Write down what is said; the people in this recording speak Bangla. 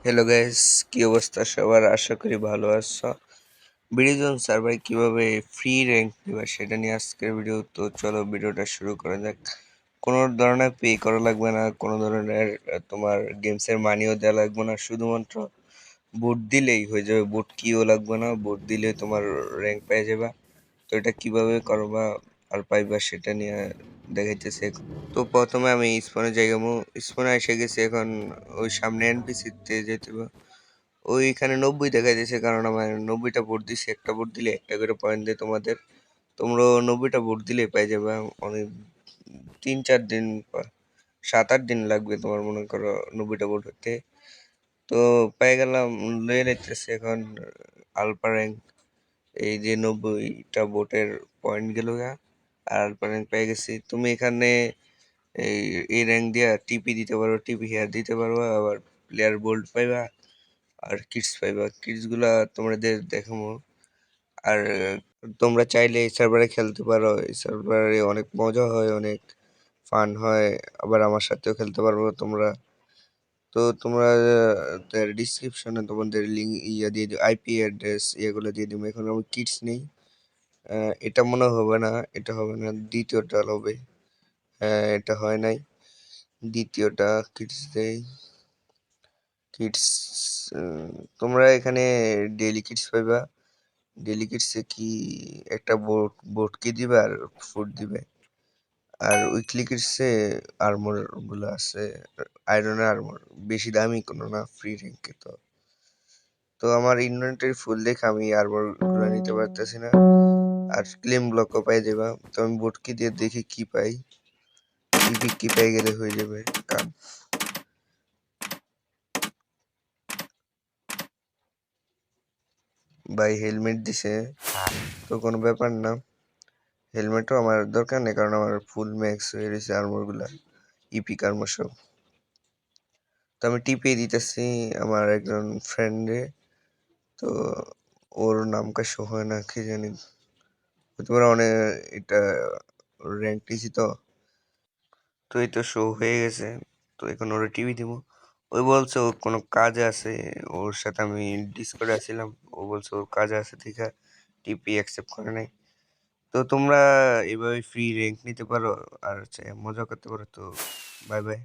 হ্যালো গাইস, কি অবস্থা সবার? আশা করি ভালো আছো। বিডিজন সার্ভারে কিভাবে ফ্রি র্যাঙ্ক দিবা সেটা নিয়ে আজকের ভিডিও। তো চলো ভিডিওটা শুরু করা যাক। কোনো ধরনের পে করা লাগবে না, কোনো ধরনের তোমার গেমসের মানিও দেওয়া লাগবে না, শুধুমাত্র বুট দিলেই হয়ে যাবে। বুট কিও লাগবে না, বুট দিলে তোমার র্যাঙ্ক পেয়ে যাবে। তো এটা কিভাবে করবা আর পাইবা সেটা নিয়ে দেখাইতেছে। তো প্রথমে আমি স্পনে যাই, স্পনে এসে গেছি। এখন ওই সামনে এনপিসিতে যেতে হবে। ওইখানে 90 দেখা যাচ্ছে, কারণ আমার 90টা ভোট দিছি। একটা ভোট দিলে একটা করে পয়েন্ট দেয় তোমাদের। তোমরা 90টা ভোট দিলে পেয়ে যাবে। অনেক 3-4 দিন 7-8 দিন লাগবে তোমার, মনে করো 90টা ভোট হতে। তো পেয়ে গেলাম, লয়ে নিতেছে এখন আলপা র্যাঙ্ক। এই যে 90টা ভোটের পয়েন্ট গেল গা, আর আলপা র্যাঙ্ক পেয়ে গেছি। তুমি এখানে এই এই র্যাঙ্ক দিয়া টিপি দিতে পারো, টিপি হেয়ার দিতে পারো, আবার প্লেয়ার বোল্ড পাইবা আর কিডস পাইবা। কিডস গুলা তোমাদের দেখাবো। আর তোমরা চাইলে এই সার্ভারে খেলতে পারো। এই সার্ভারে অনেক মজা হয়, অনেক ফান হয়। আবার আমার সাথেও খেলতে পারবো তোমরা। তো তোমরা ডিসক্রিপশনে তোমাদের লিঙ্ক ইয়া দিয়ে দিও, আইপি অ্যাড্রেস এগুলো দিয়ে দিবো। এখন আমি কিডস নেই। এটা মনে হবে না, এটা হবে না, দ্বিতীয়টা হবে। হ্যাঁ, এটা হয় নাই, দ্বিতীয়টা কিডস দেই। কিডস, তোমরা এখানে ডেইলি কিডস পাইবা। ডেইলি কিডসে কি একটা বোট বোট কি দিবে আর ফুড দিবে। আর উইকলি কিডসে আর্মর গুলো আছে, আয়রনের আর্মর, বেশি দামি কোনো না, ফ্রি র্যাঙ্কে। তো তো আমার ইনভেন্টরি ফুল দেখে আমি আর্মর গুলো নিতে পারতেছি না। আর ক্লেম ব্লকও পাই যাবা। তো আমি বোট কি দিয়ে দেখি কি পাই। কি পাই গেলে হয়ে যাবে কাম। ভাই হেলমেট দিছে, তো কোনো ব্যাপার না। হেলমেটও আমার দরকার নেই, কারণ আমার ফুল ম্যাক্স হয়ে গেছে আর্মর গুলা, ইপিক আর্মর সব। তো আমি টিপে দিতেছি আমার একজন ফ্রেন্ডে। তো ওর নামটা শো হয় না, কি জানি, হতে পারে অনেক। এটা র্যাঙ্ক দিছি তো। তো এই তো শো হয়ে গেছে। তো এখন ওরা টিভি দিব। ওই বলছে ওর কোনো কাজে আছে, ওর সাথে আমি ডিসকর্ডে আছিলাম। ও বলছে ওর কাজে আছে, ঠিক আছে, টিপি অ্যাকসেপ্ট করে নাই। তো তোমরা এভাবে ফ্রি র্যাঙ্ক নিতে পারো আর হচ্ছে মজা করতে পারো। তো বাই বাই।